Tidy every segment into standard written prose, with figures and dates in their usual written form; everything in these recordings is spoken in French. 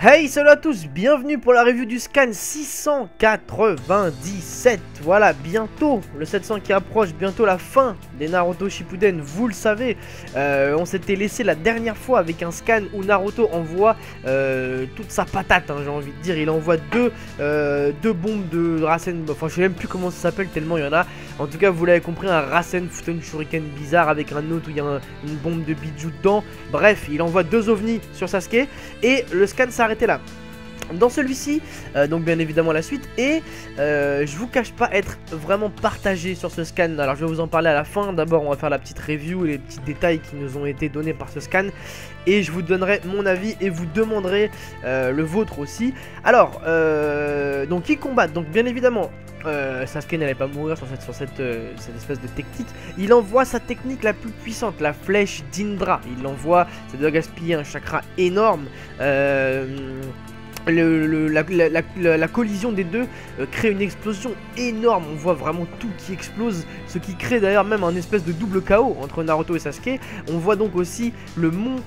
Hey, salut à tous, bienvenue pour la review du scan 697. Voilà, bientôt le 700 qui approche, bientôt la fin des Naruto Shippuden, vous le savez. On s'était laissé la dernière fois avec un scan où Naruto envoie toute sa patate, hein, j'ai envie de dire. Il envoie deux bombes de Rasen, enfin je sais même plus comment ça s'appelle tellement il y en a. En tout cas, vous l'avez compris, un Rasen Futen Shuriken bizarre avec un autre où il y a une bombe de Biju dedans. Bref, il envoie deux ovnis sur Sasuke et le scan s'arrête là. Dans celui-ci, donc bien évidemment la suite, et je vous cache pas être vraiment partagé sur ce scan. Alors je vais vous en parler à la fin. D'abord on va faire la petite review et les petits détails qui nous ont été donnés par ce scan, et je vous donnerai mon avis et vous demanderez le vôtre aussi. Alors donc qui combattent, donc bien évidemment Sasuke n'allait pas mourir sur cette espèce de technique. Il envoie sa technique la plus puissante, la flèche d'Indra. Il l'envoie, ça doit gaspiller un chakra énorme. La collision des deux crée une explosion énorme. On voit vraiment tout qui explose, ce qui crée d'ailleurs même un espèce de double chaos entre Naruto et Sasuke. On voit donc aussi le mont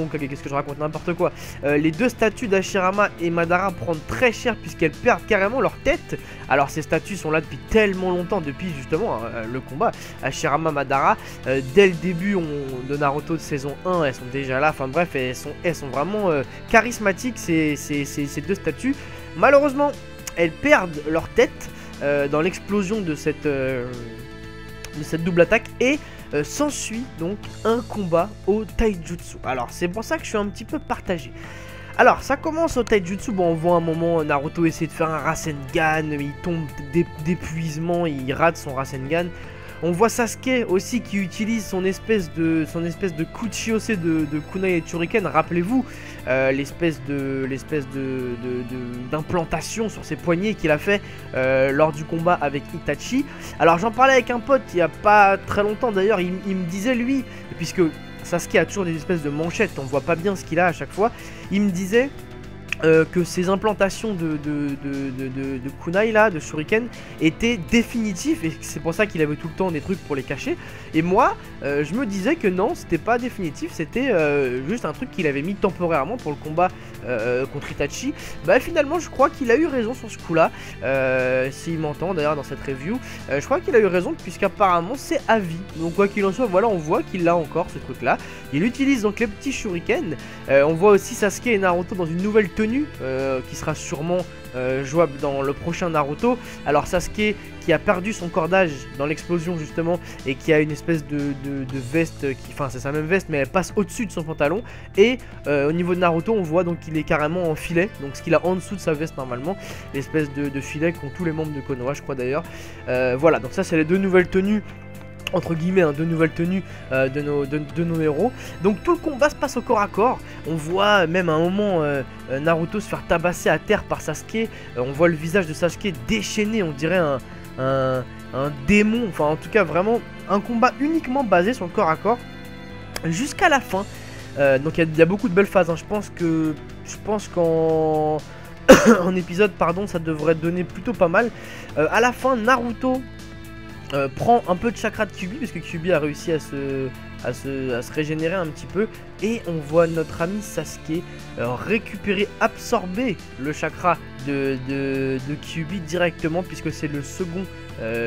qu'est-ce que je raconte, n'importe quoi. Les deux statues d'Hashirama et Madara prennent très cher puisqu'elles perdent carrément leur tête. Alors ces statues sont là depuis tellement longtemps, depuis justement le combat Hashirama-Madara. Dès le début de Naruto de saison 1, elles sont déjà là. Enfin bref, elles sont vraiment charismatiques, ces deux statues. Malheureusement, elles perdent leur tête dans l'explosion de cette double attaque, et s'ensuit donc un combat au taijutsu. Alors c'est pour ça que je suis un petit peu partagé. Alors ça commence au taijutsu, bon on voit un moment Naruto essayer de faire un Rasengan, mais il tombe d'épuisement, il rate son Rasengan. On voit Sasuke aussi qui utilise son espèce de Kuchiyose de kunai et Shuriken. Rappelez-vous l'espèce d'implantation sur ses poignets qu'il a fait lors du combat avec Itachi. Alors j'en parlais avec un pote il n'y a pas très longtemps d'ailleurs, il me disait lui, puisque Sasuke a toujours des espèces de manchettes, on voit pas bien ce qu'il a à chaque fois, il me disait que ces implantations de kunai là, de shuriken, étaient définitives, et c'est pour ça qu'il avait tout le temps des trucs pour les cacher. Et moi je me disais que non, c'était pas définitif, c'était juste un truc qu'il avait mis temporairement pour le combat contre Itachi. Bah finalement je crois qu'il a eu raison sur ce coup là, s'il m'entend d'ailleurs dans cette review, je crois qu'il a eu raison puisqu'apparemment c'est à vie. Donc quoi qu'il en soit, voilà, on voit qu'il a encore ce truc là. Il utilise donc les petits shurikens. On voit aussi Sasuke et Naruto dans une nouvelle tenue qui sera sûrement jouable dans le prochain Naruto. Alors Sasuke qui a perdu son cordage dans l'explosion justement, et qui a une espèce de veste enfin c'est sa même veste mais elle passe au-dessus de son pantalon, et au niveau de Naruto on voit donc qu'il est carrément en filet, donc ce qu'il a en dessous de sa veste normalement, l'espèce de filet qu'ont tous les membres de Konoha je crois d'ailleurs. Voilà, donc ça c'est les deux nouvelles tenues entre guillemets, hein, de nouvelles tenues de nos héros. Donc tout le combat se passe au corps à corps. On voit même à un moment Naruto se faire tabasser à terre par Sasuke. On voit le visage de Sasuke déchaîné, on dirait un démon. Enfin en tout cas vraiment un combat uniquement basé sur le corps à corps jusqu'à la fin. Donc il y a beaucoup de belles phases, hein. Je pense qu'en en épisode pardon, ça devrait donner plutôt pas mal. À la fin Naruto prend un peu de chakra de Kyuubi, parce que Kyuubi a réussi à se régénérer un petit peu, et on voit notre ami Sasuke récupérer, absorber le chakra de Kyuubi directement, puisque c'est le second,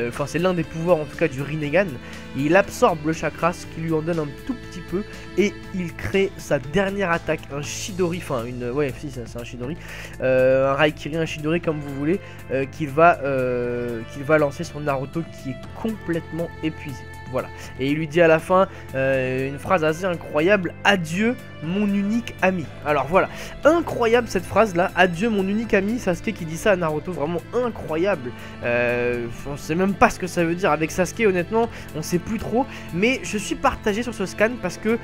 enfin c'est l'un des pouvoirs en tout cas du Rinnegan. Il absorbe le chakra, ce qui lui en donne un tout petit peu, et il crée sa dernière attaque, un Chidori, enfin ouais si c'est un Chidori, un Raikiri, un Chidori comme vous voulez, qu'il va lancer sur Naruto qui est complètement épuisé. Voilà, et il lui dit à la fin une phrase assez incroyable: adieu mon unique ami. Alors voilà, incroyable cette phrase là, adieu mon unique ami. Sasuke qui dit ça à Naruto, vraiment incroyable. On sait même pas ce que ça veut dire avec Sasuke, honnêtement on sait plus trop, mais je suis partagé sur ce scan parce que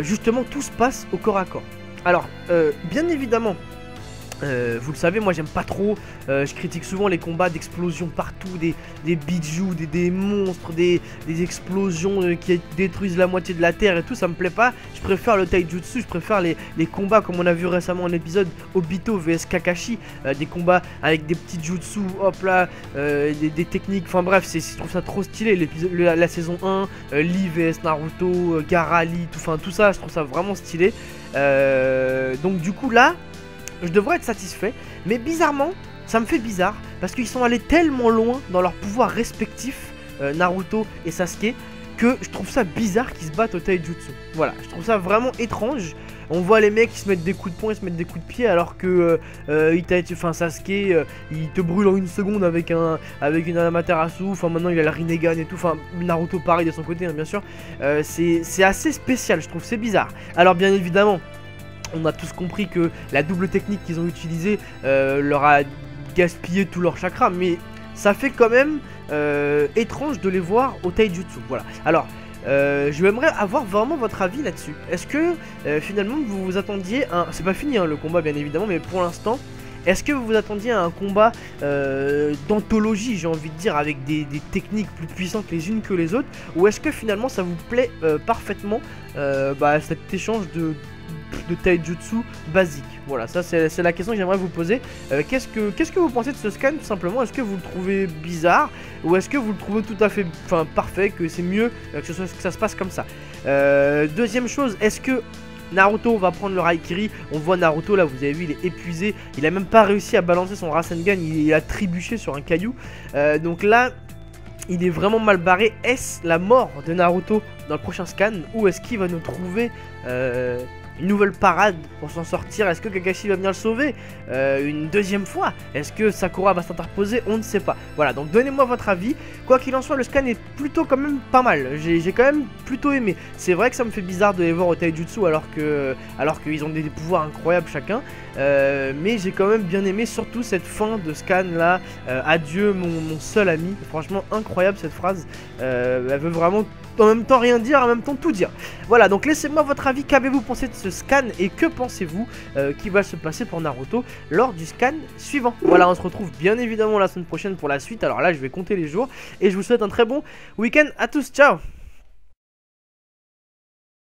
justement tout se passe au corps à corps. Alors bien évidemment, vous le savez, moi j'aime pas trop, je critique souvent les combats d'explosions partout, des bijous, des monstres, des explosions qui détruisent la moitié de la terre et tout, ça me plaît pas. Je préfère le taijutsu, je préfère les combats comme on a vu récemment en épisode Obito vs Kakashi, des combats avec des petits jutsu, hop là, des techniques, enfin bref, je trouve ça trop stylé. La saison 1, Lee vs Naruto, Gaara Lee, tout ça, je trouve ça vraiment stylé. Donc du coup là, je devrais être satisfait. Mais bizarrement, ça me fait bizarre parce qu'ils sont allés tellement loin dans leurs pouvoirs respectifs, Naruto et Sasuke, que je trouve ça bizarre qu'ils se battent au taijutsu. Voilà, je trouve ça vraiment étrange. On voit les mecs qui se mettent des coups de poing, ils se mettent des coups de pied, alors que Sasuke, il te brûle en une seconde avec une Amaterasu. Enfin, maintenant il a le Rinnegan et tout. Enfin, Naruto pareil de son côté, hein, bien sûr. C'est assez spécial, je trouve, c'est bizarre. Alors bien évidemment, on a tous compris que la double technique qu'ils ont utilisée leur a gaspillé tout leur chakra, mais ça fait quand même étrange de les voir au taijutsu. Voilà. Alors, je aimerais avoir vraiment votre avis là-dessus. Est-ce que finalement vous vous attendiez à c'est pas fini hein, le combat bien évidemment, mais pour l'instant, est-ce que vous vous attendiez à un combat d'anthologie, j'ai envie de dire, avec des techniques plus puissantes les unes que les autres, ou est-ce que finalement ça vous plaît parfaitement cet échange de taijutsu basique? Voilà, ça c'est la question que j'aimerais vous poser. Qu'est-ce que vous pensez de ce scan tout simplement? Est-ce que vous le trouvez bizarre, ou est-ce que vous le trouvez tout à fait parfait, que c'est mieux que ça se passe comme ça? Deuxième chose, est-ce que Naruto va prendre le Raikiri? On voit Naruto là, vous avez vu, il est épuisé, il a même pas réussi à balancer son Rasengan, il a trébuché sur un caillou. Donc là, il est vraiment mal barré. Est-ce la mort de Naruto dans le prochain scan, ou est-ce qu'il va nous trouver une nouvelle parade pour s'en sortir? Est-ce que Kakashi va venir le sauver une deuxième fois? Est-ce que Sakura va s'interposer? On ne sait pas. Voilà, donc donnez-moi votre avis. Quoi qu'il en soit, le scan est plutôt quand même pas mal. J'ai quand même plutôt aimé. C'est vrai que ça me fait bizarre de les voir au taijutsu alors qu'ils ont des pouvoirs incroyables chacun. Mais j'ai quand même bien aimé, surtout cette fin de scan là. Adieu mon seul ami. Franchement incroyable cette phrase. Elle veut vraiment en même temps rien dire, en même temps tout dire. Voilà, donc laissez-moi votre avis. Qu'avez-vous pensé de ce scan, et que pensez-vous qui va se passer pour Naruto lors du scan suivant? Voilà, on se retrouve bien évidemment la semaine prochaine pour la suite. Alors là, je vais compter les jours, et je vous souhaite un très bon week-end à tous. Ciao!